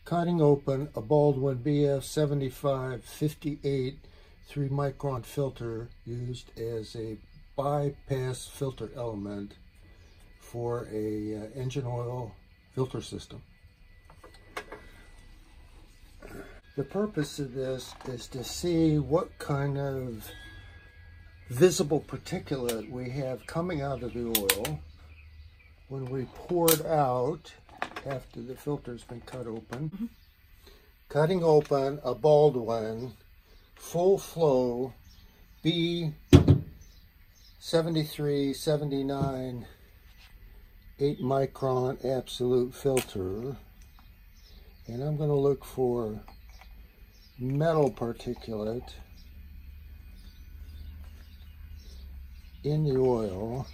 Cutting open a Baldwin BF7558 3-micron filter used as a bypass filter element for a engine oil filter system. The purpose of this is to see what kind of visible particulate we have coming out of the oil when we pour it out after the filter's been cut open. Cutting open a Baldwin full flow B7379 8-micron absolute filter, and I'm going to look for metal particulate in the oil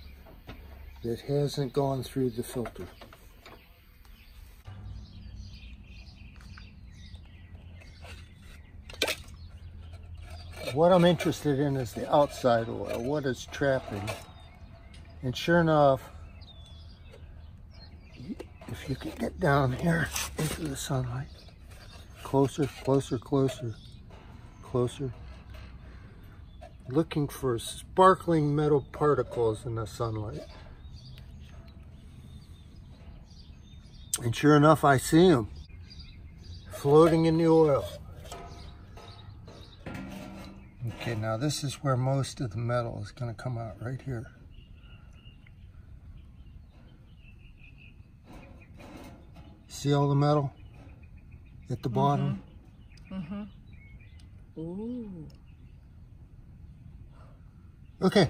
that hasn't gone through the filter. What I'm interested in is the outside oil, what it's trapping. And sure enough, if you can get down here into the sunlight, closer, closer, closer, closer, looking for sparkling metal particles in the sunlight. And sure enough, I see them floating in the oil. Okay, now this is where most of the metal is going to come out, right here. See all the metal at the bottom? Ooh. Okay,